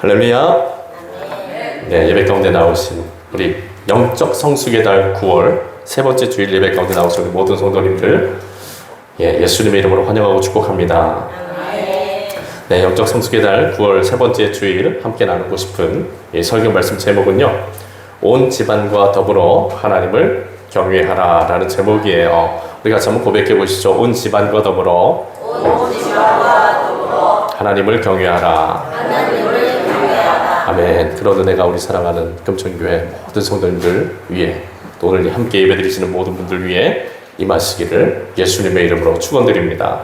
할렐루야. 네, 예배 가운데 나오신 우리 영적 성숙의 달 9월 세 번째 주일 예배 가운데 나오신 우리 모든 성도님들, 예수님의 이름으로 환영하고 축복합니다. 네, 영적 성숙의 달 9월 세 번째 주일 함께 나누고 싶은 이 설교 말씀 제목은요, 온 집안과 더불어 하나님을 경외하라 라는 제목이에요. 우리가 한번 고백해 보시죠. 온 집안과 더불어 하나님을 경외하라. 아멘. 그런 은혜가 우리 사랑하는 금천교회 모든 성도님들 위해, 또 오늘 함께 예배드리시는 모든 분들 위해 임하시기를 예수님의 이름으로 축원드립니다.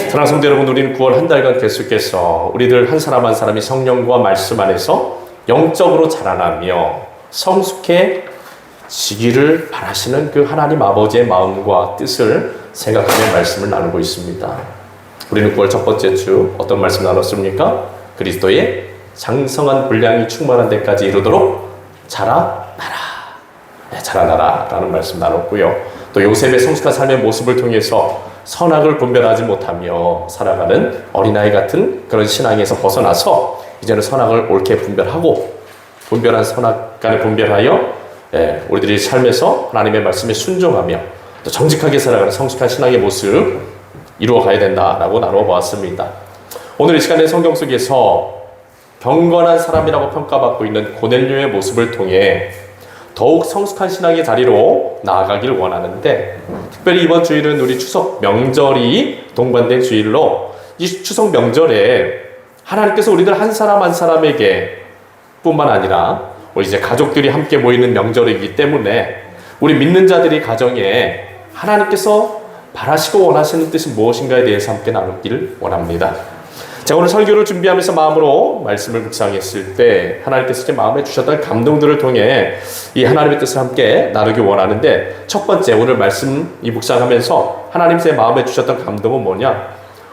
사랑하는 성도 여러분, 우리는 9월 한 달간 계속해서 우리들 한 사람 한 사람이 성령과 말씀 안에서 영적으로 자라나며 성숙해지기를 바라시는 그 하나님 아버지의 마음과 뜻을 생각하며 말씀을 나누고 있습니다. 우리는 9월 첫 번째 주 어떤 말씀 나눴습니까? 그리스도의 장성한 분량이 충만한 데까지 이르도록 자라나라. 자라나라 라는 말씀 나눴고요. 또 요셉의 성숙한 삶의 모습을 통해서 선악을 분별하지 못하며 살아가는 어린아이 같은 그런 신앙에서 벗어나서 이제는 선악을 옳게 분별하고, 분별한 선악 간에 분별하여 우리들이 삶에서 하나님의 말씀에 순종하며 또 정직하게 살아가는 성숙한 신앙의 모습 이루어가야 된다라고 나누어 보았습니다. 오늘 이 시간에 성경 속에서 경건한 사람이라고 평가받고 있는 고넬료의 모습을 통해 더욱 성숙한 신앙의 자리로 나아가길 원하는데, 특별히 이번 주일은 우리 추석 명절이 동반된 주일로, 이 추석 명절에 하나님께서 우리들 한 사람 한 사람에게 뿐만 아니라 우리 이제 가족들이 함께 모이는 명절이기 때문에 우리 믿는 자들이 가정에 하나님께서 바라시고 원하시는 뜻이 무엇인가에 대해서 함께 나누기를 원합니다. 제가 오늘 설교를 준비하면서 마음으로 말씀을 묵상했을 때 하나님께서 제 마음에 주셨던 감동들을 통해 이 하나님의 뜻을 함께 나누기 원하는데, 첫 번째 오늘 말씀 이 묵상하면서 하나님께서 마음에 주셨던 감동은 뭐냐?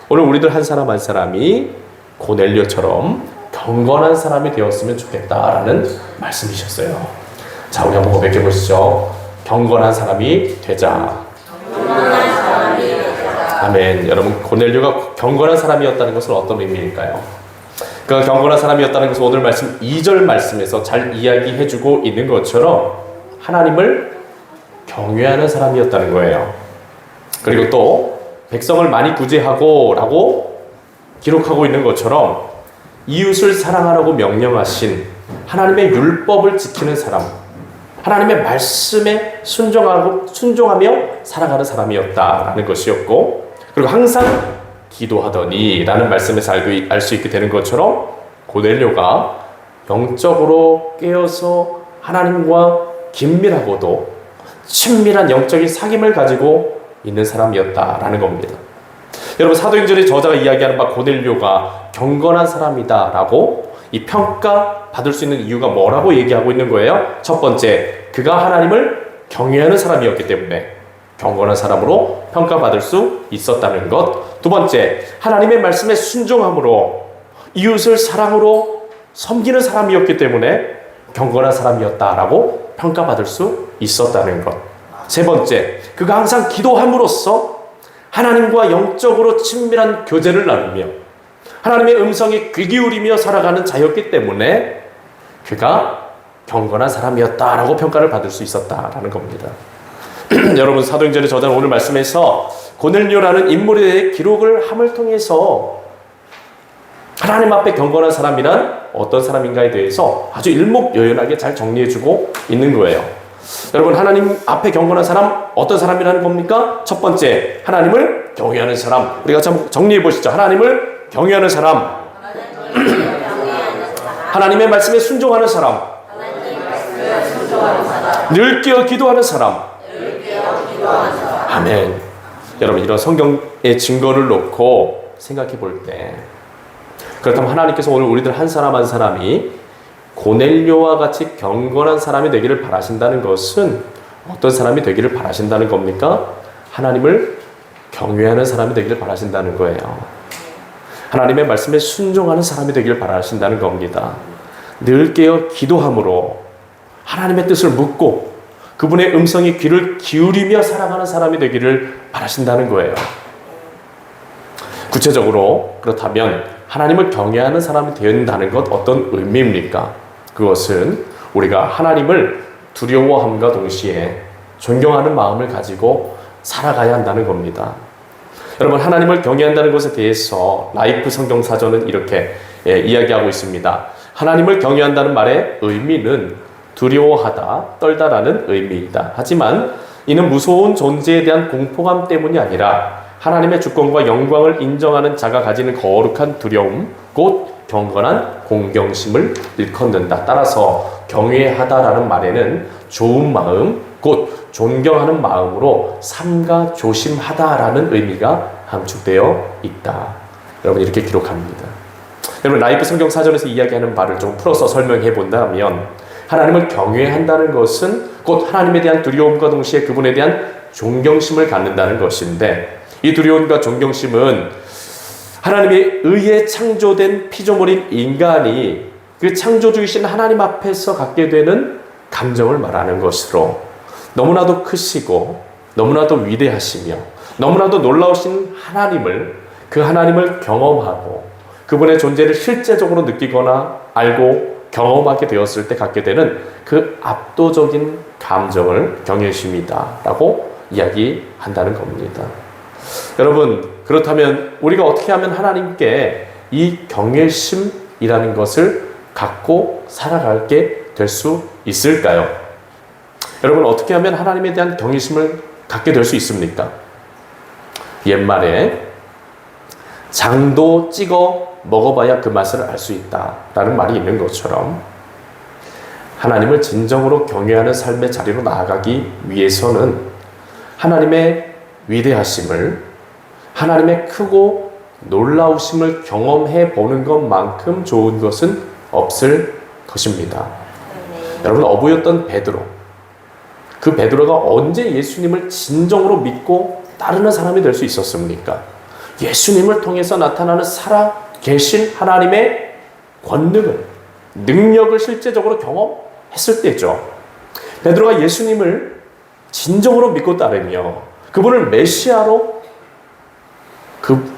오늘 우리들 한 사람 한 사람이 고넬료처럼 경건한 사람이 되었으면 좋겠다라는 말씀이셨어요. 자, 우리 한번 고백해 보시죠. 경건한 사람이 되자. 아멘. 여러분, 고넬료가 경건한 사람이었다는 것은 어떤 의미일까요? 그 경건한 사람이었다는 것은 오늘 말씀 2절 말씀에서 잘 이야기해주고 있는 것처럼 하나님을 경외하는 사람이었다는 거예요. 그리고 또 백성을 많이 구제하고 라고 기록하고 있는 것처럼 이웃을 사랑하라고 명령하신 하나님의 율법을 지키는 사람, 하나님의 말씀에 순종하며 살아가는 사람이었다라는 것이었고, 그리고 항상 기도하더니 라는 말씀에서 알 수 있게 되는 것처럼 고넬료가 영적으로 깨어서 하나님과 긴밀하고도 친밀한 영적인 사귐을 가지고 있는 사람이었다라는 겁니다. 여러분, 사도행전의 저자가 이야기하는 바 고넬료가 경건한 사람이다 라고 이 평가받을 수 있는 이유가 뭐라고 얘기하고 있는 거예요? 첫 번째, 그가 하나님을 경외하는 사람이었기 때문에 경건한 사람으로 평가받을 수 있었다는 것. 두 번째, 하나님의 말씀에 순종함으로 이웃을 사랑으로 섬기는 사람이었기 때문에 경건한 사람이었다라고 평가받을 수 있었다는 것. 세 번째, 그가 항상 기도함으로써 하나님과 영적으로 친밀한 교제를 나누며 하나님의 음성에 귀 기울이며 살아가는 자였기 때문에 그가 경건한 사람이었다라고 평가를 받을 수 있었다라는 겁니다. 여러분, 사도행전의 저자는 오늘 말씀에서 고넬료라는 인물에 대해 기록을 함을 통해서 하나님 앞에 경건한 사람이란 어떤 사람인가에 대해서 아주 일목요연하게 잘 정리해주고 있는 거예요. 여러분, 하나님 앞에 경건한 사람, 어떤 사람이라는 겁니까? 첫 번째, 하나님을 경외하는 사람. 우리가 좀 정리해 보시죠. 하나님을 경외하는 사람, 하나님의 말씀에 순종하는 사람, 늘 깨어 기도하는 사람. 아멘. 여러분, 이런 성경의 증거를 놓고 생각해 볼 때, 그렇다면 하나님께서 오늘 우리들 한 사람 한 사람이 고넬료와 같이 경건한 사람이 되기를 바라신다는 것은 어떤 사람이 되기를 바라신다는 겁니까? 하나님을 경외하는 사람이 되기를 바라신다는 거예요. 하나님의 말씀에 순종하는 사람이 되기를 바라신다는 겁니다. 늘 깨어 기도함으로 하나님의 뜻을 묻고 그분의 음성에 귀를 기울이며 살아가는 사람이 되기를 바라신다는 거예요. 구체적으로 그렇다면 하나님을 경외하는 사람이 된다는 것 어떤 의미입니까? 그것은 우리가 하나님을 두려워함과 동시에 존경하는 마음을 가지고 살아가야 한다는 겁니다. 여러분, 하나님을 경외한다는 것에 대해서 라이프 성경사전은 이렇게 이야기하고 있습니다. 하나님을 경외한다는 말의 의미는 두려워하다, 떨다라는 의미이다. 하지만 이는 무서운 존재에 대한 공포감 때문이 아니라 하나님의 주권과 영광을 인정하는 자가 가지는 거룩한 두려움, 곧 경건한 공경심을 일컫는다. 따라서 경외하다라는 말에는 좋은 마음, 곧 존경하는 마음으로 삼가 조심하다라는 의미가 함축되어 있다. 여러분, 이렇게 기록합니다. 여러분, 라이프 성경사전에서 이야기하는 바를 좀 풀어서 설명해 본다면 하나님을 경외한다는 것은 곧 하나님에 대한 두려움과 동시에 그분에 대한 존경심을 갖는다는 것인데, 이 두려움과 존경심은 하나님에 의해 창조된 피조물인 인간이 그 창조주이신 하나님 앞에서 갖게 되는 감정을 말하는 것으로, 너무나도 크시고 너무나도 위대하시며 너무나도 놀라우신 그 하나님을 경험하고 그분의 존재를 실제적으로 느끼거나 알고 경험하게 되었을 때 갖게 되는 그 압도적인 감정을 경외심이다 라고 이야기한다는 겁니다. 여러분, 그렇다면 우리가 어떻게 하면 하나님께 이 경외심이라는 것을 갖고 살아가게 될 수 있을까요? 여러분, 어떻게 하면 하나님에 대한 경외심을 갖게 될 수 있습니까? 옛말에 장도 찍어 먹어봐야 그 맛을 알 수 있다라는 말이 있는 것처럼 하나님을 진정으로 경외하는 삶의 자리로 나아가기 위해서는 하나님의 위대하심을, 하나님의 크고 놀라우심을 경험해 보는 것만큼 좋은 것은 없을 것입니다. 여러분, 어부였던 베드로, 그 베드로가 언제 예수님을 진정으로 믿고 따르는 사람이 될 수 있었습니까? 예수님을 통해서 나타나는 살아계신 하나님의 권능을, 능력을 실제적으로 경험했을 때죠. 베드로가 예수님을 진정으로 믿고 따르며 그분을 메시아로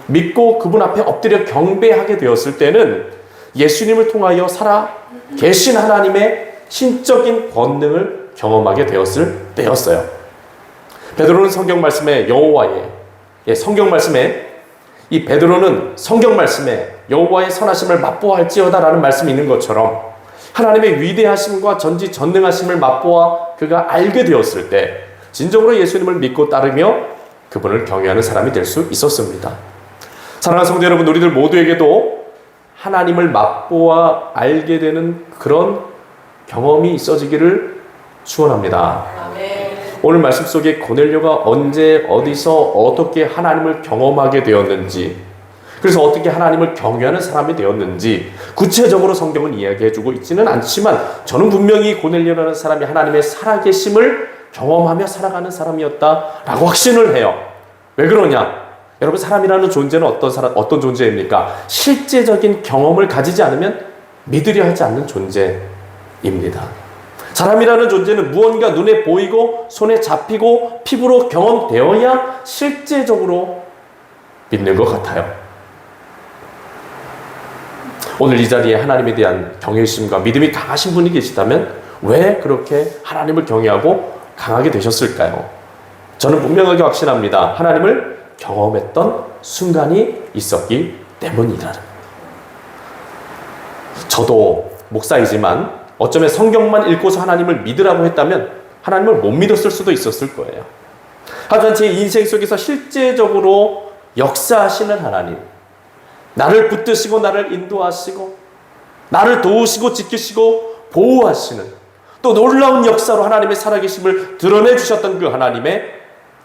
믿고 그분 앞에 엎드려 경배하게 되었을 때는 예수님을 통하여 살아계신 하나님의 신적인 권능을 경험하게 되었을 때였어요. 베드로는 성경 말씀에 이 베드로는 성경 말씀에 여호와의 선하심을 맛보아할지어다라는 말씀이 있는 것처럼 하나님의 위대하심과 전지전능하심을 맛보아 그가 알게 되었을 때 진정으로 예수님을 믿고 따르며 그분을 경외하는 사람이 될 수 있었습니다. 사랑하는 성도 여러분, 우리들 모두에게도 하나님을 맛보아 알게 되는 그런 경험이 있어지기를 축원합니다. 오늘 말씀 속에 고넬료가 언제 어디서 어떻게 하나님을 경험하게 되었는지, 그래서 어떻게 하나님을 경외하는 사람이 되었는지 구체적으로 성경은 이야기해주고 있지는 않지만 저는 분명히 고넬료라는 사람이 하나님의 살아계심을 경험하며 살아가는 사람이었다라고 확신을 해요. 왜 그러냐? 여러분, 사람이라는 존재는 어떤 존재입니까? 실제적인 경험을 가지지 않으면 믿으려 하지 않는 존재입니다. 사람이라는 존재는 무언가 눈에 보이고 손에 잡히고 피부로 경험되어야 실제적으로 믿는 것 같아요. 오늘 이 자리에 하나님에 대한 경외심과 믿음이 강하신 분이 계시다면 왜 그렇게 하나님을 경외하고 강하게 되셨을까요? 저는 분명하게 확신합니다. 하나님을 경험했던 순간이 있었기 때문이다. 저도 목사이지만 어쩌면 성경만 읽고서 하나님을 믿으라고 했다면 하나님을 못 믿었을 수도 있었을 거예요. 하지만 제 인생 속에서 실제적으로 역사하시는 하나님, 나를 붙드시고 나를 인도하시고 나를 도우시고 지키시고 보호하시는, 또 놀라운 역사로 하나님의 살아계심을 드러내 주셨던 그 하나님에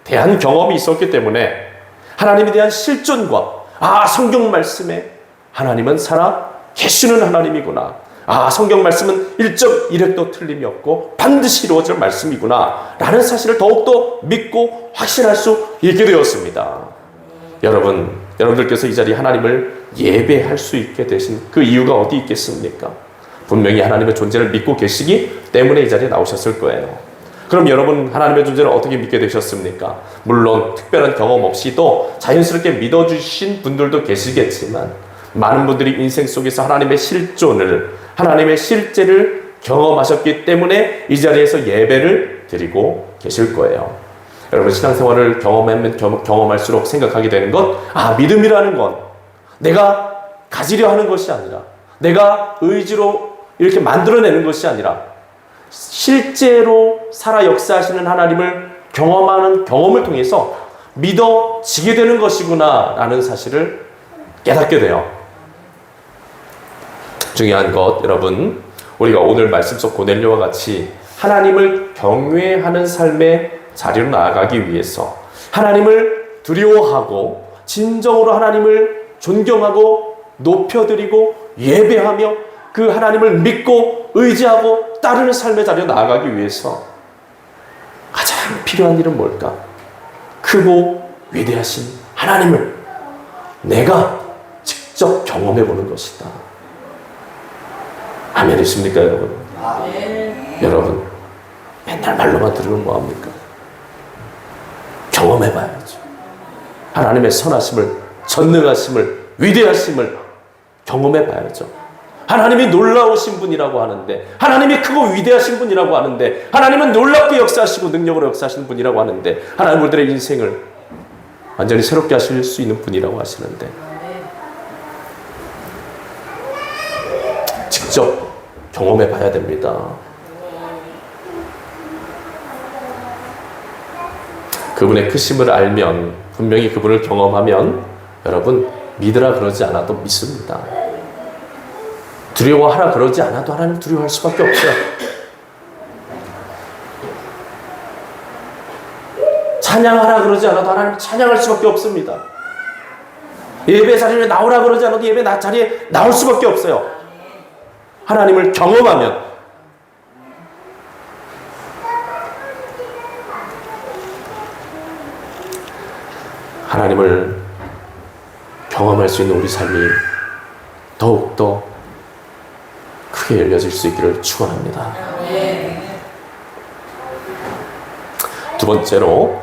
대한 경험이 있었기 때문에 하나님에 대한 실존과 성경 말씀에 하나님은 살아 계시는 하나님이구나, 성경 말씀은 1.1획도 틀림이 없고 반드시 이루어질 말씀이구나 라는 사실을 더욱더 믿고 확신할 수 있게 되었습니다. 여러분들께서 이 자리에 하나님을 예배할 수 있게 되신 그 이유가 어디 있겠습니까? 분명히 하나님의 존재를 믿고 계시기 때문에 이 자리에 나오셨을 거예요. 그럼 여러분, 하나님의 존재를 어떻게 믿게 되셨습니까? 물론 특별한 경험 없이도 자연스럽게 믿어주신 분들도 계시겠지만 많은 분들이 인생 속에서 하나님의 실존을, 하나님의 실제를 경험하셨기 때문에 이 자리에서 예배를 드리고 계실 거예요. 여러분, 신앙생활을 경험하면 경험할수록 생각하게 되는 건, 믿음이라는 건 내가 가지려 하는 것이 아니라, 내가 의지로 이렇게 만들어내는 것이 아니라 실제로 살아 역사하시는 하나님을 경험하는 경험을 통해서 믿어지게 되는 것이구나 라는 사실을 깨닫게 돼요. 중요한 것, 여러분, 우리가 오늘 말씀 속 고넬료와 같이 하나님을 경외하는 삶의 자리로 나아가기 위해서 하나님을 두려워하고 진정으로 하나님을 존경하고 높여드리고 예배하며 그 하나님을 믿고 의지하고 따르는 삶의 자리로 나아가기 위해서 가장 필요한 일은 뭘까? 크고 위대하신 하나님을 내가 직접 경험해 보는 것이다. 아멘 있습니까, 여러분? 아멘. 여러분, 맨날 말로만 들으면 뭐합니까? 경험해 봐야죠. 하나님의 선하심을, 전능하심을, 위대하심을 경험해 봐야죠. 하나님이 놀라우신 분이라고 하는데, 하나님이 크고 위대하신 분이라고 하는데, 하나님은 놀랍게 역사하시고 능력으로 역사하시는 분이라고 하는데, 하나님 우리들의 인생을 완전히 새롭게 하실 수 있는 분이라고 하시는데, 직접 경험해 봐야 됩니다. 그분의 크심을 알면, 분명히 그분을 경험하면 여러분 믿으라 그러지 않아도 믿습니다. 두려워하라 그러지 않아도 하나님 두려워할 수밖에 없어요. 찬양하라 그러지 않아도 하나님 찬양할 수밖에 없습니다. 예배 자리에 나오라 그러지 않아도 예배 자리에 나올 수밖에 없어요. 하나님을 경험하면, 하나님을 경험할 수 있는 우리 삶이 더욱더 크게 열려질 수 있기를 축원합니다. 두 번째로,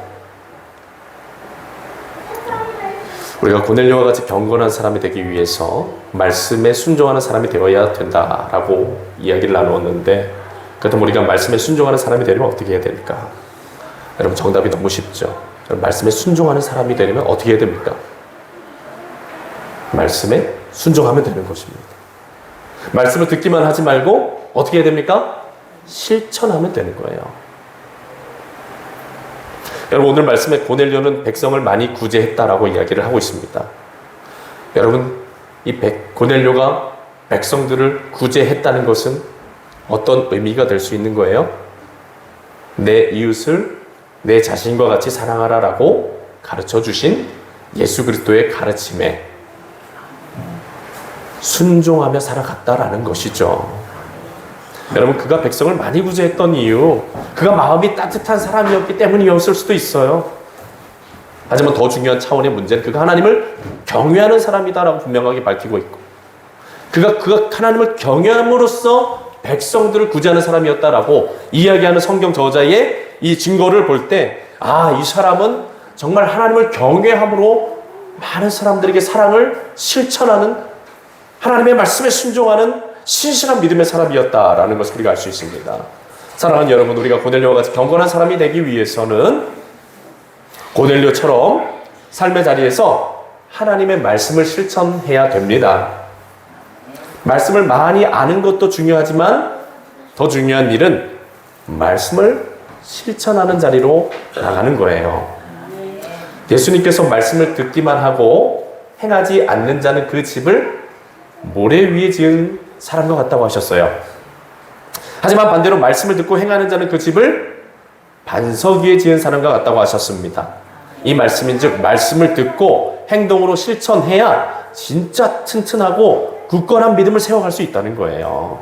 우리가 고넬료와 같이 경건한 사람이 되기 위해서 말씀에 순종하는 사람이 되어야 된다라고 이야기를 나누었는데, 그렇다면 우리가 말씀에 순종하는 사람이 되려면 어떻게 해야 됩니까? 여러분, 정답이 너무 쉽죠. 말씀에 순종하는 사람이 되려면 어떻게 해야 됩니까? 말씀에 순종하면 되는 것입니다. 말씀을 듣기만 하지 말고 어떻게 해야 됩니까? 실천하면 되는 거예요. 여러분, 오늘 말씀에 고넬료는 백성을 많이 구제했다라고 이야기를 하고 있습니다. 여러분, 이 고넬료가 백성들을 구제했다는 것은 어떤 의미가 될 수 있는 거예요? 내 이웃을 내 자신과 같이 사랑하라라고 가르쳐 주신 예수 그리스도의 가르침에 순종하며 살아갔다라는 것이죠. 여러분, 그가 백성을 많이 구제했던 이유, 그가 마음이 따뜻한 사람이었기 때문이었을 수도 있어요. 하지만 더 중요한 차원의 문제는 그가 하나님을 경외하는 사람이다라고 분명하게 밝히고 있고, 그가 하나님을 경외함으로써 백성들을 구제하는 사람이었다라고 이야기하는 성경 저자의 이 증거를 볼 때, 이 사람은 정말 하나님을 경외함으로 많은 사람들에게 사랑을 실천하는, 하나님의 말씀에 순종하는 신실한 믿음의 사람이었다라는 것을 우리가 알 수 있습니다. 사랑하는 여러분, 우리가 고넬료와 같이 경건한 사람이 되기 위해서는 고넬료처럼 삶의 자리에서 하나님의 말씀을 실천해야 됩니다. 말씀을 많이 아는 것도 중요하지만 더 중요한 일은 말씀을 실천하는 자리로 나가는 거예요. 예수님께서 말씀을 듣기만 하고 행하지 않는 자는 그 집을 모래 위에 지은 사람과 같다고 하셨어요. 하지만 반대로 말씀을 듣고 행하는 자는 그 집을 반석 위에 지은 사람과 같다고 하셨습니다. 이 말씀인즉 말씀을 듣고 행동으로 실천해야 진짜 튼튼하고 굳건한 믿음을 세워갈 수 있다는 거예요.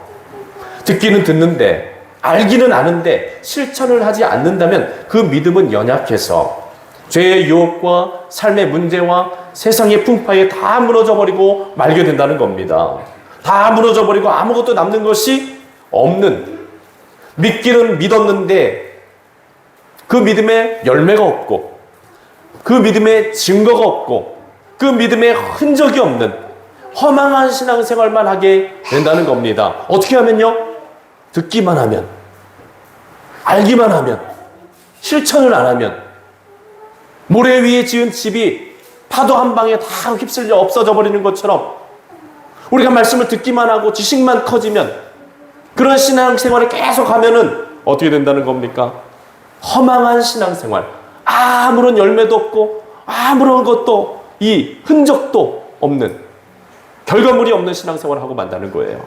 듣기는 듣는데, 알기는 아는데 실천을 하지 않는다면 그 믿음은 연약해서 죄의 유혹과 삶의 문제와 세상의 풍파에 다 무너져버리고 말게 된다는 겁니다. 다 무너져버리고 아무것도 남는 것이 없는, 믿기는 믿었는데 그 믿음에 열매가 없고, 그 믿음에 증거가 없고, 그 믿음에 흔적이 없는, 허망한 신앙생활만 하게 된다는 겁니다. 어떻게 하면요? 듣기만 하면, 알기만 하면, 실천을 안 하면 모래 위에 지은 집이 파도 한 방에 다 휩쓸려 없어져 버리는 것처럼 우리가 말씀을 듣기만 하고 지식만 커지면 그런 신앙생활을 계속 하면은 어떻게 된다는 겁니까? 허망한 신앙생활, 아무런 열매도 없고 아무런 것도 이 흔적도 없는 결과물이 없는 신앙생활을 하고 만다는 거예요.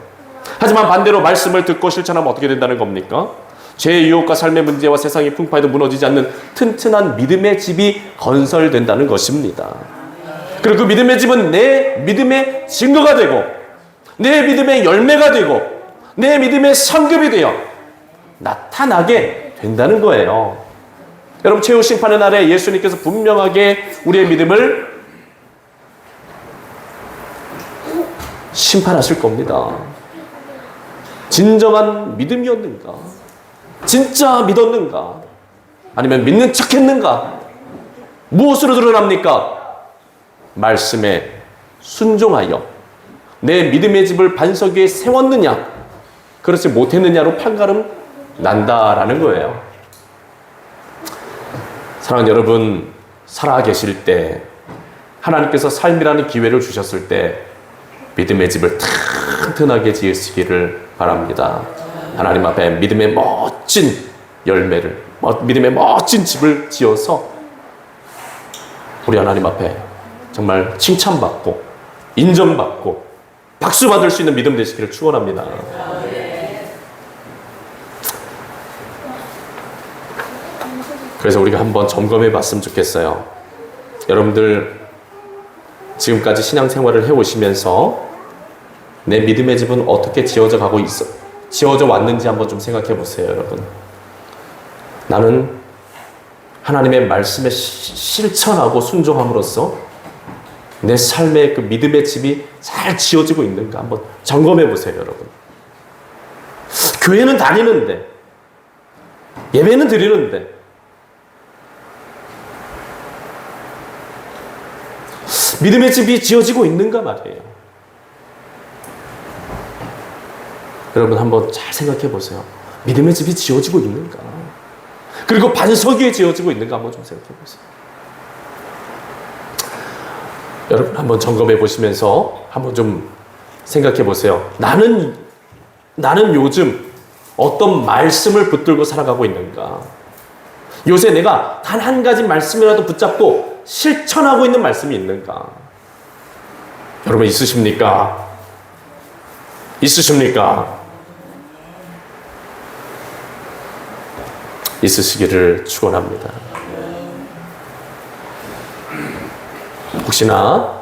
하지만 반대로 말씀을 듣고 실천하면 어떻게 된다는 겁니까? 죄의 유혹과 삶의 문제와 세상의 풍파에도 무너지지 않는 튼튼한 믿음의 집이 건설된다는 것입니다. 그리고 그 믿음의 집은 내 믿음의 증거가 되고 내 믿음의 열매가 되고 내 믿음의 상급이 되어 나타나게 된다는 거예요. 여러분, 최후 심판의 날에 예수님께서 분명하게 우리의 믿음을 심판하실 겁니다. 진정한 믿음이었는가? 진짜 믿었는가? 아니면 믿는 척 했는가? 무엇으로 드러납니까? 말씀에 순종하여 내 믿음의 집을 반석 위에 세웠느냐, 그렇지 못했느냐로 판가름 난다라는 거예요. 사랑하는 여러분, 살아계실 때 하나님께서 삶이라는 기회를 주셨을 때 믿음의 집을 튼튼하게 지으시기를 바랍니다. 하나님 앞에 믿음의 멋진 열매를, 믿음의 멋진 집을 지어서 우리 하나님 앞에 정말 칭찬받고 인정받고 박수받을 수 있는 믿음 되시기를 축원합니다. 그래서 우리가 한번 점검해 봤으면 좋겠어요. 여러분들 지금까지 신앙생활을 해오시면서 내 믿음의 집은 어떻게 지어져 왔는지 한번 좀 생각해 보세요, 여러분. 나는 하나님의 말씀에 실천하고 순종함으로써 내 삶의 그 믿음의 집이 잘 지어지고 있는가 한번 점검해 보세요, 여러분. 교회는 다니는데, 예배는 드리는데, 믿음의 집이 지어지고 있는가 말이에요. 여러분 한번 잘 생각해 보세요. 믿음의 집이 지어지고 있는가? 그리고 반석 위에 지어지고 있는가 한번 좀 생각해 보세요. 여러분 한번 점검해 보시면서 한번 좀 생각해 보세요. 나는 요즘 어떤 말씀을 붙들고 살아가고 있는가? 요새 내가 단 한 가지 말씀이라도 붙잡고 실천하고 있는 말씀이 있는가? 여러분 있으십니까? 있으십니까? 있으시기를 축원합니다. 혹시나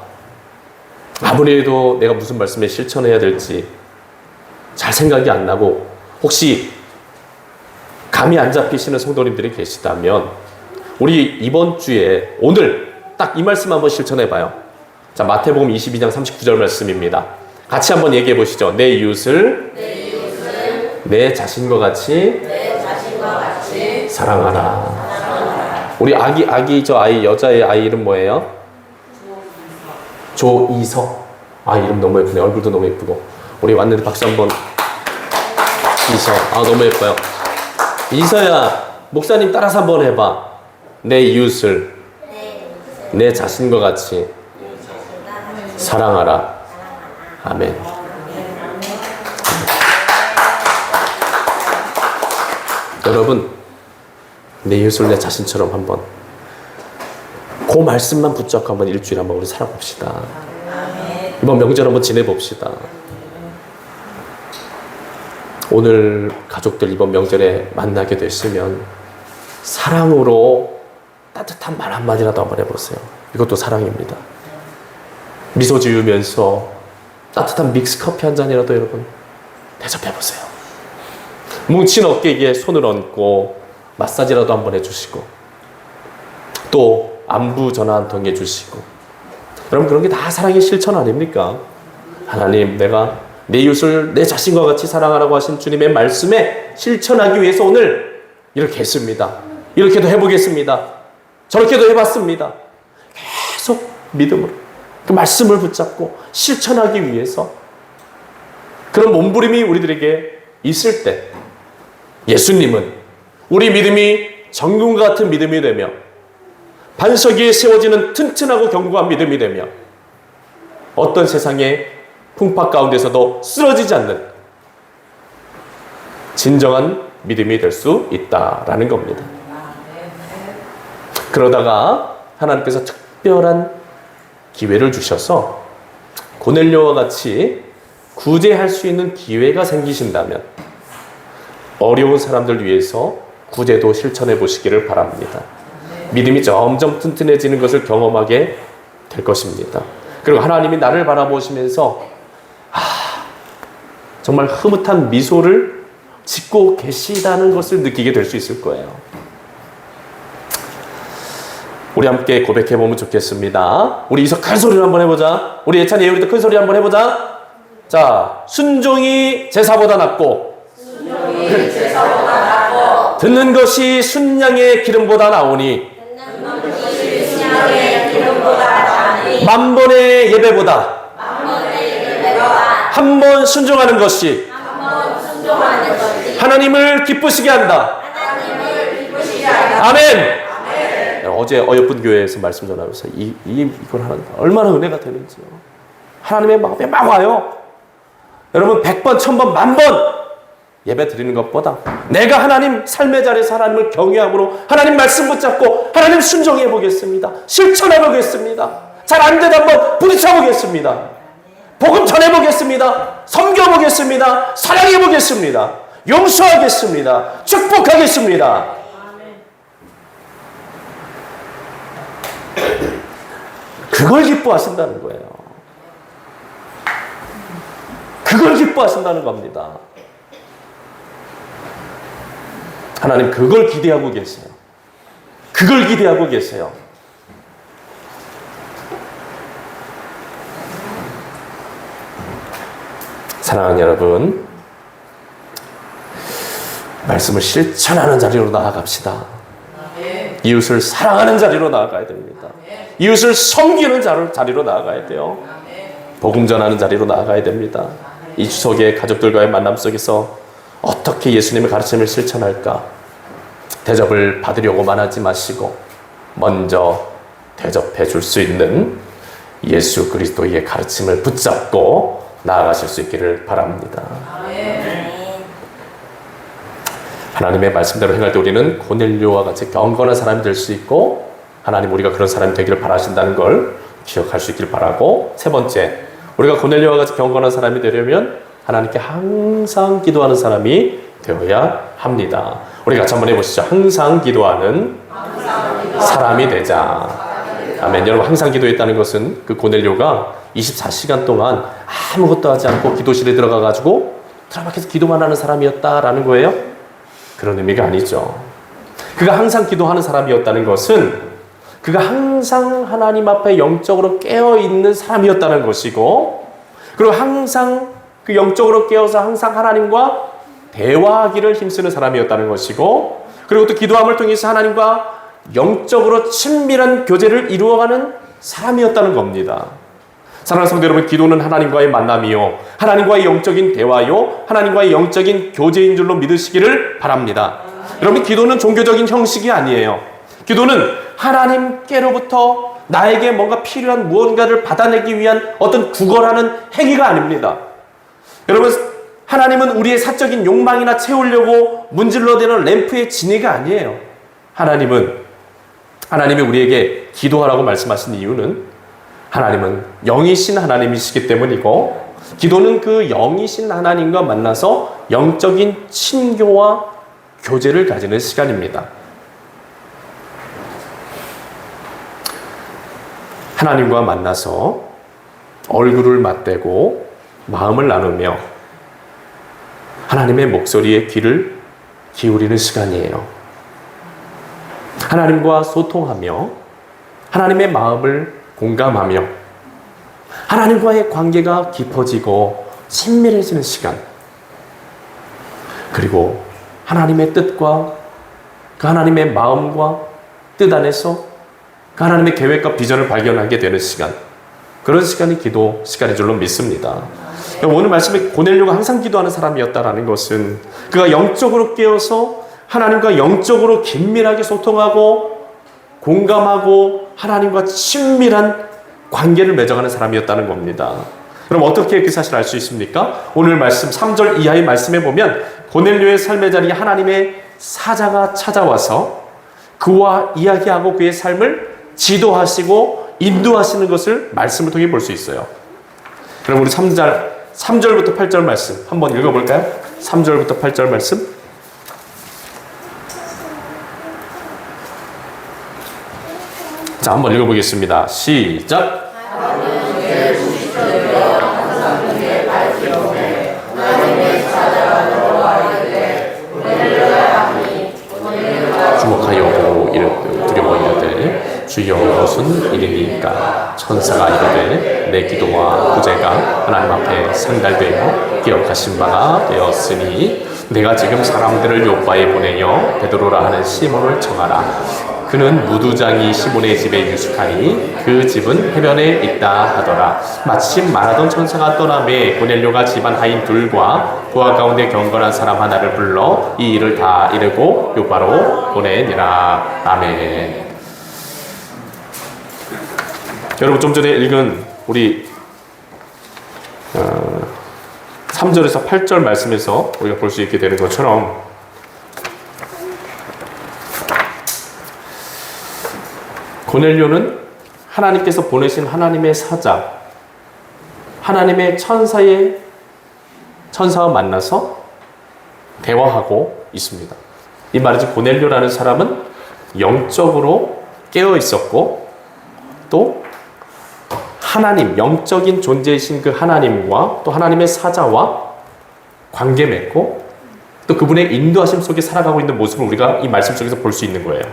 아무리 해도 내가 무슨 말씀에 실천해야 될지 잘 생각이 안 나고 혹시 감이 안 잡히시는 성도님들이 계시다면 우리 이번 주에 오늘 딱 이 말씀 한번 실천해 봐요. 자, 마태복음 22장 39절 말씀입니다. 같이 한번 얘기해 보시죠. 내 이웃을 내 자신과 같이 사랑하라. 우리 아기 저 아이, 여자의 아이 이름 뭐예요? 조이서. 아, 이름 너무 예쁘네. 얼굴도 너무 예쁘고. 우리 왔는데 박수 한번. 이서. 아, 너무 예뻐요. 이서야, 목사님 따라서 한번 해봐. 내 이웃을 내 자신과 같이 사랑하라. 아멘. 여러분, 내 이웃을 내 자신처럼 한번 그 말씀만 붙잡고 한번 일주일 한번 우리 살아봅시다. 이번 명절 한번 지내봅시다. 오늘 가족들 이번 명절에 만나게 됐으면 사랑으로 따뜻한 말 한마디라도 한번 해보세요. 이것도 사랑입니다. 미소 지으면서 따뜻한 믹스커피 한 잔이라도 여러분 대접해보세요. 뭉친 어깨에 손을 얹고 마사지라도 한번 해주시고 또 안부 전화 한 통 해주시고 여러분 그런 게 다 사랑의 실천 아닙니까? 하나님, 내가 내 이웃을 내 자신과 같이 사랑하라고 하신 주님의 말씀에 실천하기 위해서 오늘 이렇게 했습니다. 이렇게도 해보겠습니다. 저렇게도 해봤습니다. 계속 믿음으로 그 말씀을 붙잡고 실천하기 위해서 그런 몸부림이 우리들에게 있을 때 예수님은 우리 믿음이 정금과 같은 믿음이 되며 반석 위에 세워지는 튼튼하고 견고한 믿음이 되며 어떤 세상의 풍파 가운데서도 쓰러지지 않는 진정한 믿음이 될 수 있다라는 겁니다. 그러다가 하나님께서 특별한 기회를 주셔서 고넬료와 같이 구제할 수 있는 기회가 생기신다면 어려운 사람들 위해서 구제도 실천해 보시기를 바랍니다. 믿음이 점점 튼튼해지는 것을 경험하게 될 것입니다. 그리고 하나님이 나를 바라보시면서 정말 흐뭇한 미소를 짓고 계시다는 것을 느끼게 될 수 있을 거예요. 우리 함께 고백해 보면 좋겠습니다. 우리 이서 큰 소리를 한번 해보자. 우리 예찬이 예우리도 큰 소리 한번 해보자. 자, 순종이 제사보다 낫고 듣는 것이 순양의 기름보다 나오니 만번의 예배보다 한 번 순종하는 것이 하나님을 기쁘시게 한다. 아멘. 어제 어여쁜 교회에서 말씀 전하면서 이걸 하는 얼마나 은혜가 되는지요. 하나님의 마음에 막 와요. 여러분 100번, 1000번, 만번 예배 드리는 것보다 내가 하나님 삶의 자리에서 하나님을 경외함으로 하나님 말씀 붙잡고 하나님 순종해 보겠습니다. 실천해 보겠습니다. 잘 안 되다 한번 부딪혀 보겠습니다. 복음 전해 보겠습니다. 섬겨 보겠습니다. 사랑해 보겠습니다. 용서하겠습니다. 축복하겠습니다. 그걸 기뻐하신다는 거예요. 그걸 기뻐하신다는 겁니다. 하나님 그걸 기대하고 계세요. 그걸 기대하고 계세요. 사랑하는 여러분, 말씀을 실천하는 자리로 나아갑시다. 이웃을 사랑하는 자리로 나아가야 됩니다. 이웃을 섬기는 자리로 나아가야 돼요. 복음 전하는 자리로 나아가야 됩니다. 이 추석에 가족들과의 만남 속에서 어떻게 예수님의 가르침을 실천할까? 대접을 받으려고만 하지 마시고 먼저 대접해 줄 수 있는 예수 그리스도의 가르침을 붙잡고 나아가실 수 있기를 바랍니다. 하나님의 말씀대로 행할 때 우리는 고넬료와 같이 경건한 사람이 될 수 있고 하나님 우리가 그런 사람이 되기를 바라신다는 걸 기억할 수 있기를 바라고, 세 번째, 우리가 고넬료와 같이 경건한 사람이 되려면 하나님께 항상 기도하는 사람이 되어야 합니다. 우리 같이 한번 해보시죠. 항상 기도하는 사람이 되자. 아멘. 여러분, 항상 기도했다는 것은 그 고넬료가 24시간 동안 아무것도 하지 않고 기도실에 들어가가지고 드라마에서 기도만 하는 사람이었다라는 거예요? 그런 의미가 아니죠. 그가 항상 기도하는 사람이었다는 것은 그가 항상 하나님 앞에 영적으로 깨어있는 사람이었다는 것이고, 그리고 항상 그 영적으로 깨어서 항상 하나님과 대화하기를 힘쓰는 사람이었다는 것이고, 그리고 또 기도함을 통해서 하나님과 영적으로 친밀한 교제를 이루어가는 사람이었다는 겁니다. 사랑하는 성도 여러분, 기도는 하나님과의 만남이요, 하나님과의 영적인 대화요, 하나님과의 영적인 교제인 줄로 믿으시기를 바랍니다. 여러분, 기도는 종교적인 형식이 아니에요. 기도는 하나님께로부터 나에게 뭔가 필요한 무언가를 받아내기 위한 어떤 구걸하는 행위가 아닙니다. 여러분, 하나님은 우리의 사적인 욕망이나 채우려고 문질러대는 램프의 진해가 아니에요. 하나님이 우리에게 기도하라고 말씀하신 이유는 하나님은 영이신 하나님이시기 때문이고, 기도는 그 영이신 하나님과 만나서 영적인 친교와 교제를 가지는 시간입니다. 하나님과 만나서 얼굴을 맞대고 마음을 나누며 하나님의 목소리에 귀를 기울이는 시간이에요. 하나님과 소통하며 하나님의 마음을 공감하며 하나님과의 관계가 깊어지고 친밀해지는 시간, 그리고 하나님의 뜻과 그 하나님의 마음과 뜻 안에서 그 하나님의 계획과 비전을 발견하게 되는 시간, 그런 시간이 기도 시간인 줄로 믿습니다. 오늘 말씀에 고넬료가 항상 기도하는 사람이었다라는 것은 그가 영적으로 깨어서 하나님과 영적으로 긴밀하게 소통하고 공감하고 하나님과 친밀한 관계를 맺어가는 사람이었다는 겁니다. 그럼 어떻게 그 사실을 알 수 있습니까? 오늘 말씀 3절 이하의 말씀에 보면 고넬료의 삶의 자리에 하나님의 사자가 찾아와서 그와 이야기하고 그의 삶을 지도하시고 인도하시는 것을 말씀을 통해 볼 수 있어요. 그럼 우리 3절부터 8절 말씀 한번 읽어볼까요? 3절부터 8절 말씀. 자, 한번 읽어보겠습니다. 시작. 주목하여 보고 두려워 이르되 주여 무슨 일이니까? 천사가 이르되 내 기도와 구제가 하나님 앞에 상달되어 기억하신 바가 되었으니 내가 지금 사람들을 요바에 보내려 베드로라 하는 시몬을 청하라. 그는 무두장이 시몬의 집에 유숙하니 그 집은 해변에 있다 하더라. 마침 말하던 천사가 떠나매 고넬료가 집안 하인 둘과 부하 가운데 경건한 사람 하나를 불러 이 일을 다 이르고 요바로 보내니라. 아멘. 여러분, 좀 전에 읽은 우리 3절에서 8절 말씀에서 우리가 볼 수 있게 되는 것처럼 고넬료는 하나님께서 보내신 하나님의 사자, 하나님의 천사와 만나서 대화하고 있습니다. 이 말이지 고넬료라는 사람은 영적으로 깨어 있었고 또 하나님, 영적인 존재이신 그 하나님과 또 하나님의 사자와 관계 맺고 또 그분의 인도하심 속에 살아가고 있는 모습을 우리가 이 말씀 속에서 볼 수 있는 거예요.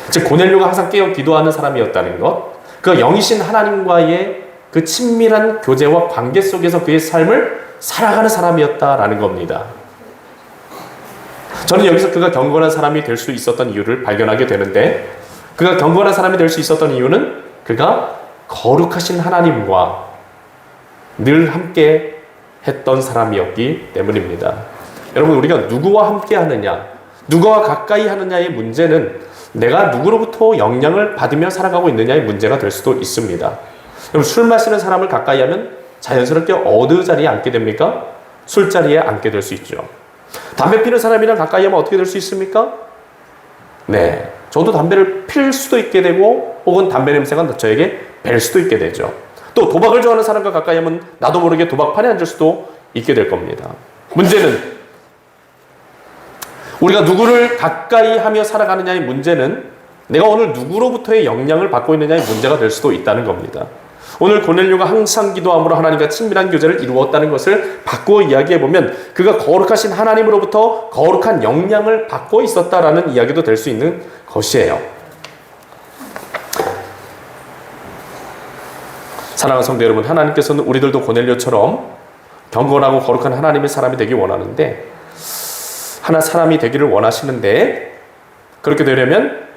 즉 고넬료가 항상 깨어 기도하는 사람이었다는 것, 그가 영이신 하나님과의 그 친밀한 교제와 관계 속에서 그의 삶을 살아가는 사람이었다라는 겁니다. 저는 여기서 그가 경건한 사람이 될 수 있었던 이유를 발견하게 되는데, 그가 경건한 사람이 될 수 있었던 이유는 그가 거룩하신 하나님과 늘 함께 했던 사람이었기 때문입니다. 여러분, 우리가 누구와 함께 하느냐, 누구와 가까이 하느냐의 문제는 내가 누구로부터 영향을 받으며 살아가고 있느냐의 문제가 될 수도 있습니다. 여러분, 술 마시는 사람을 가까이 하면 자연스럽게 어느 자리에 앉게 됩니까? 술자리에 앉게 될 수 있죠. 담배 피는 사람이랑 가까이 하면 어떻게 될 수 있습니까? 네, 저도 담배를 필 수도 있게 되고 혹은 담배 냄새가 저에게 뵐 수도 있게 되죠. 또 도박을 좋아하는 사람과 가까이 하면 나도 모르게 도박판에 앉을 수도 있게 될 겁니다. 문제는 우리가 누구를 가까이 하며 살아가느냐의 문제는 내가 오늘 누구로부터의 영향을 받고 있느냐의 문제가 될 수도 있다는 겁니다. 오늘 고넬료가 항상 기도함으로 하나님과 친밀한 교제를 이루었다는 것을 바꾸어 이야기해보면 그가 거룩하신 하나님으로부터 거룩한 영향을 받고 있었다라는 이야기도 될 수 있는 것이에요. 사랑하는 성도 여러분, 하나님께서는 우리들도 고넬료처럼 경건하고 거룩한 하나님의 사람이 되기 원하는데, 하나 사람이 되기를 원하시는데, 그렇게 되려면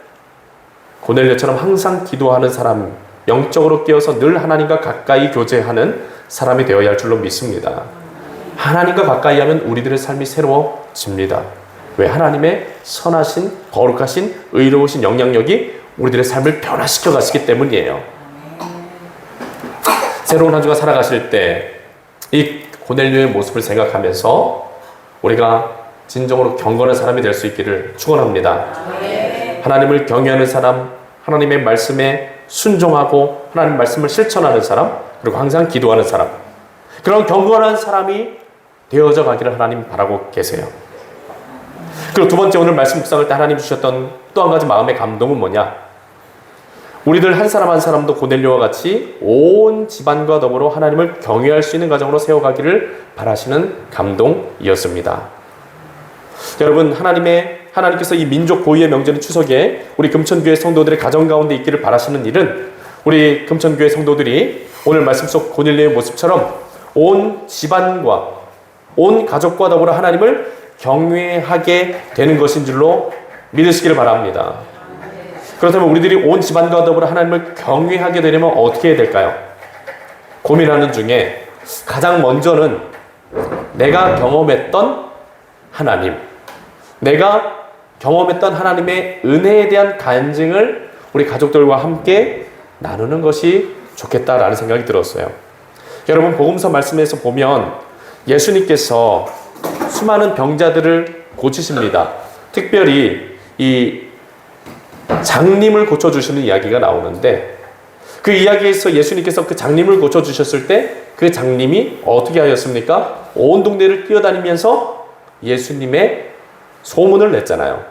고넬료처럼 항상 기도하는 사람, 영적으로 깨어서 늘 하나님과 가까이 교제하는 사람이 되어야 할 줄로 믿습니다. 하나님과 가까이 하면 우리들의 삶이 새로워집니다. 왜? 하나님의 선하신, 거룩하신, 의로우신 영향력이 우리들의 삶을 변화시켜 가시기 때문이에요. 새로운 한 주가 살아가실 때 이 고넬료의 모습을 생각하면서 우리가 진정으로 경건한 사람이 될 수 있기를 축원합니다. 하나님을 경외하는 사람, 하나님의 말씀에 순종하고 하나님 말씀을 실천하는 사람, 그리고 항상 기도하는 사람, 그런 경건한 사람이 되어져 가기를 하나님 바라고 계세요. 그리고 두 번째, 오늘 말씀 묵상할 때 하나님 주셨던 또 한 가지 마음의 감동은 뭐냐? 우리들 한 사람 한 사람도 고넬료와 같이 온 집안과 더불어 하나님을 경외할 수 있는 가정으로 세워가기를 바라시는 감동이었습니다. 여러분, 하나님께서 이 민족 고유의 명절인 추석에 우리 금천교회 성도들의 가정 가운데 있기를 바라시는 일은 우리 금천교회 성도들이 오늘 말씀 속 고넬료의 모습처럼 온 집안과 온 가족과 더불어 하나님을 경외하게 되는 것인 줄로 믿으시기를 바랍니다. 그렇다면 우리들이 온 집안과 더불어 하나님을 경외하게 되려면 어떻게 해야 될까요? 고민하는 중에 가장 먼저는 내가 경험했던 하나님, 내가 경험했던 하나님의 은혜에 대한 간증을 우리 가족들과 함께 나누는 것이 좋겠다라는 생각이 들었어요. 여러분, 복음서 말씀에서 보면 예수님께서 수많은 병자들을 고치십니다. 특별히 이 장님을 고쳐주시는 이야기가 나오는데, 그 이야기에서 예수님께서 그 장님을 고쳐주셨을 때 그 장님이 어떻게 하였습니까? 온 동네를 뛰어다니면서 예수님의 소문을 냈잖아요.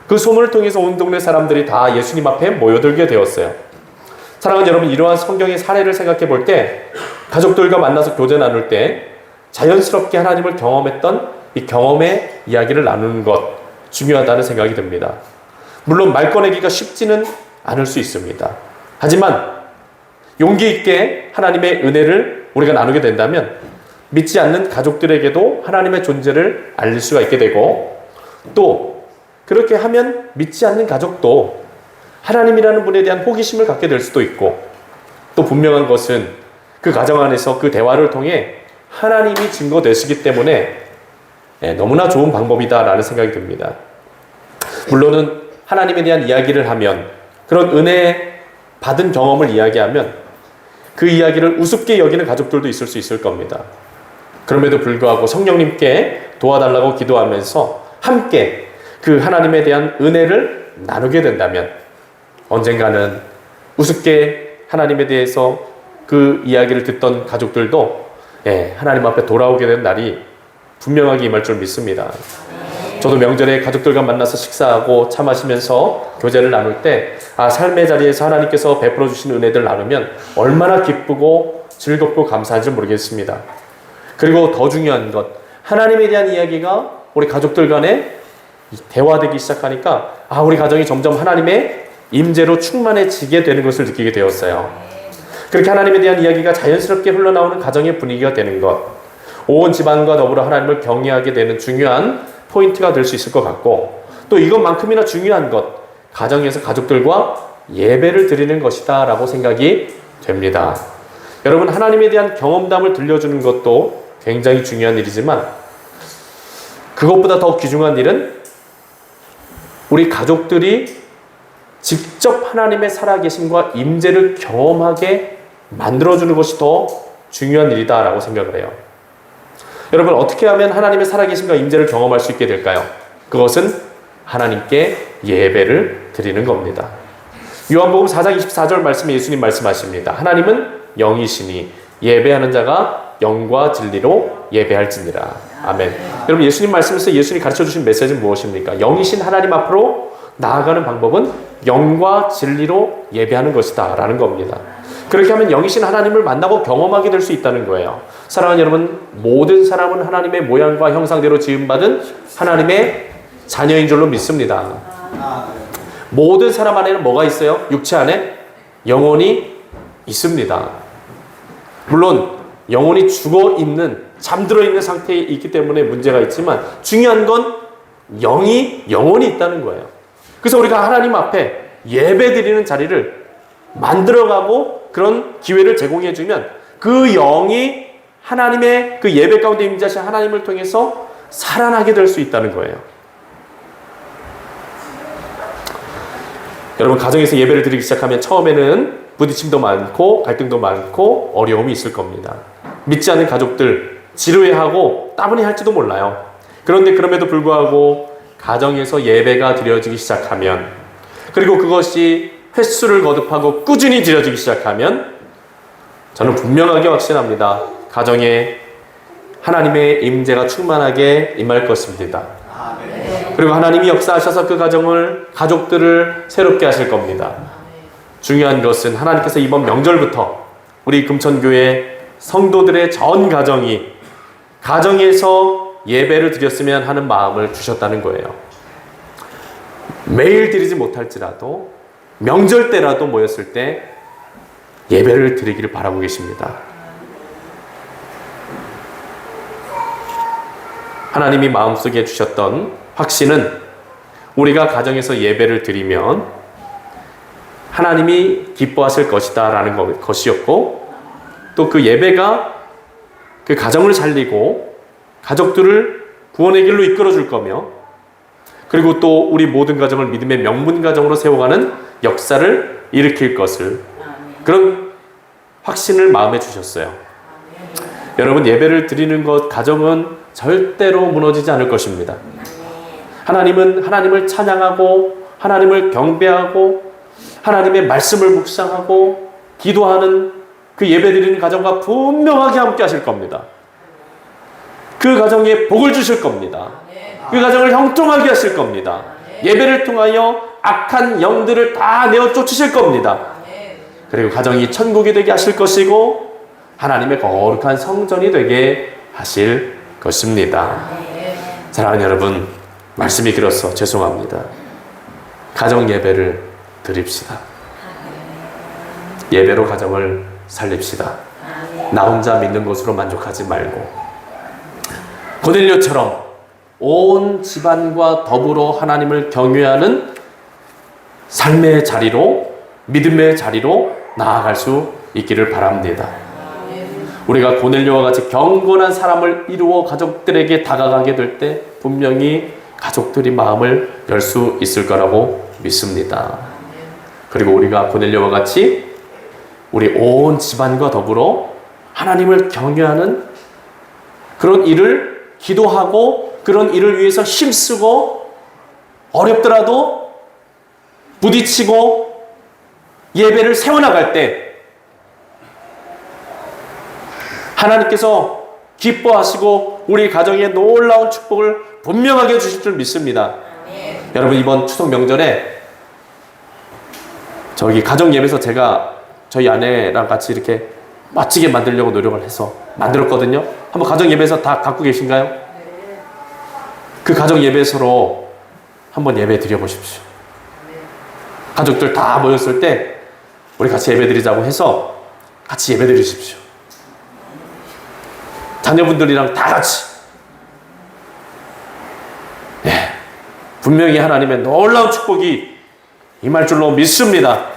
그 소문을 통해서 온 동네 사람들이 다 예수님 앞에 모여들게 되었어요. 사랑하는 여러분, 이러한 성경의 사례를 생각해 볼 때 가족들과 만나서 교제 나눌 때 자연스럽게 하나님을 경험했던 이 경험의 이야기를 나누는 것 중요하다는 생각이 듭니다. 물론 말 꺼내기가 쉽지는 않을 수 있습니다. 하지만 용기 있게 하나님의 은혜를 우리가 나누게 된다면 믿지 않는 가족들에게도 하나님의 존재를 알릴 수가 있게 되고, 또 그렇게 하면 믿지 않는 가족도 하나님이라는 분에 대한 호기심을 갖게 될 수도 있고, 또 분명한 것은 그 가정 안에서 그 대화를 통해 하나님이 증거되시기 때문에 너무나 좋은 방법이다라는 생각이 듭니다. 물론은 하나님에 대한 이야기를 하면, 그런 은혜 받은 경험을 이야기하면 그 이야기를 우습게 여기는 가족들도 있을 수 있을 겁니다. 그럼에도 불구하고 성령님께 도와달라고 기도하면서 함께 그 하나님에 대한 은혜를 나누게 된다면 언젠가는 우습게 하나님에 대해서 그 이야기를 듣던 가족들도 하나님 앞에 돌아오게 된 날이 분명하게 임할 줄 믿습니다. 저도 명절에 가족들과 만나서 식사하고 차 마시면서 교제를 나눌 때 삶의 자리에서 하나님께서 베풀어 주신 은혜들을 나누면 얼마나 기쁘고 즐겁고 감사한지 모르겠습니다. 그리고 더 중요한 것, 하나님에 대한 이야기가 우리 가족들 간에 대화되기 시작하니까 우리 가정이 점점 하나님의 임재로 충만해지게 되는 것을 느끼게 되었어요. 그렇게 하나님에 대한 이야기가 자연스럽게 흘러나오는 가정의 분위기가 되는 것, 온 집안과 더불어 하나님을 경외하게 되는 중요한 포인트가 될 수 있을 것 같고, 또 이것만큼이나 중요한 것, 가정에서 가족들과 예배를 드리는 것이다 라고 생각이 됩니다. 여러분, 하나님에 대한 경험담을 들려주는 것도 굉장히 중요한 일이지만 그것보다 더 귀중한 일은 우리 가족들이 직접 하나님의 살아계심과 임재를 경험하게 만들어주는 것이 더 중요한 일이다 라고 생각을 해요. 여러분, 어떻게 하면 하나님의 살아계심과 임재를 경험할 수 있게 될까요? 그것은 하나님께 예배를 드리는 겁니다. 요한복음 4장 24절 말씀에 예수님 말씀하십니다. 하나님은 영이시니 예배하는 자가 영과 진리로 예배할지니라. 아멘. 여러분, 예수님 말씀에서 예수님이 가르쳐주신 메시지는 무엇입니까? 영이신 하나님 앞으로 나아가는 방법은 영과 진리로 예배하는 것이다 라는 겁니다. 그렇게 하면 영이신 하나님을 만나고 경험하게 될 수 있다는 거예요. 사랑하는 여러분, 모든 사람은 하나님의 모양과 형상대로 지음받은 하나님의 자녀인 줄로 믿습니다. 모든 사람 안에는 뭐가 있어요? 육체 안에 영혼이 있습니다. 물론 영혼이 죽어있는, 잠들어 있는 상태에 있기 때문에 문제가 있지만 중요한 건 영혼이 있다는 거예요. 그래서 우리가 하나님 앞에 예배드리는 자리를 만들어가고 그런 기회를 제공해주면 그 영이 하나님의 그 예배 가운데 임재하신 하나님을 통해서 살아나게 될 수 있다는 거예요. 여러분, 가정에서 예배를 드리기 시작하면 처음에는 부딪힘도 많고 갈등도 많고 어려움이 있을 겁니다. 믿지 않는 가족들 지루해하고 따분해할지도 몰라요. 그런데 그럼에도 불구하고 가정에서 예배가 드려지기 시작하면, 그리고 그것이 횟수를 거듭하고 꾸준히 드려지기 시작하면 저는 분명하게 확신합니다. 가정에 하나님의 임재가 충만하게 임할 것입니다. 그리고 하나님이 역사하셔서 그 가족들을 새롭게 하실 겁니다. 중요한 것은 하나님께서 이번 명절부터 우리 금천교회 성도들의 전 가정이 가정에서 예배를 드렸으면 하는 마음을 주셨다는 거예요. 매일 드리지 못할지라도 명절 때라도 모였을 때 예배를 드리기를 바라고 계십니다. 하나님이 마음속에 주셨던 확신은 우리가 가정에서 예배를 드리면 하나님이 기뻐하실 것이다 라는 것이었고, 또 그 예배가 그 가정을 살리고 가족들을 구원의 길로 이끌어 줄 거며, 그리고 또 우리 모든 가정을 믿음의 명문 가정으로 세워가는 역사를 일으킬 것을, 그런 확신을 마음에 주셨어요. 여러분, 예배를 드리는 것, 가정은 절대로 무너지지 않을 것입니다. 하나님은 하나님을 찬양하고 하나님을 경배하고 하나님의 말씀을 묵상하고 기도하는 그 예배드리는 가정과 분명하게 함께 하실 겁니다. 그 가정에 복을 주실 겁니다. 그 가정을 형통하게 하실 겁니다. 예배를 통하여 악한 영들을 다 내어 쫓으실 겁니다. 그리고 가정이 천국이 되게 하실 것이고 하나님의 거룩한 성전이 되게 하실 것입니다. 사랑하는 여러분, 말씀이 길어서 죄송합니다. 가정 예배를 드립시다. 예배로 가정을 살립시다. 나 혼자 믿는 것으로 만족하지 말고 고넬료처럼 온 집안과 더불어 하나님을 경외하는 삶의 자리로, 믿음의 자리로 나아갈 수 있기를 바랍니다. 우리가 고넬료와 같이 경건한 사람을 이루어 가족들에게 다가가게 될 때 분명히 가족들이 마음을 열 수 있을 거라고 믿습니다. 그리고 우리가 고넬료와 같이 우리 온 집안과 더불어 하나님을 경외하는 그런 일을 기도하고 그런 일을 위해서 힘쓰고 어렵더라도 부딪히고 예배를 세워나갈 때 하나님께서 기뻐하시고 우리 가정에 놀라운 축복을 분명하게 주실 줄 믿습니다. 여러분, 이번 추석 명절에 저기 가정 예배에서 제가 저희 아내랑 같이 이렇게 멋지게 만들려고 노력을 해서 만들었거든요. 한번 가정 예배에서 다 갖고 계신가요? 그 가정 예배서로 한번 예배 드려보십시오. 가족들 다 모였을 때 우리 같이 예배 드리자고 해서 같이 예배 드리십시오. 자녀분들이랑 다 같이. 분명히 하나님의 놀라운 축복이 임할 줄로 믿습니다.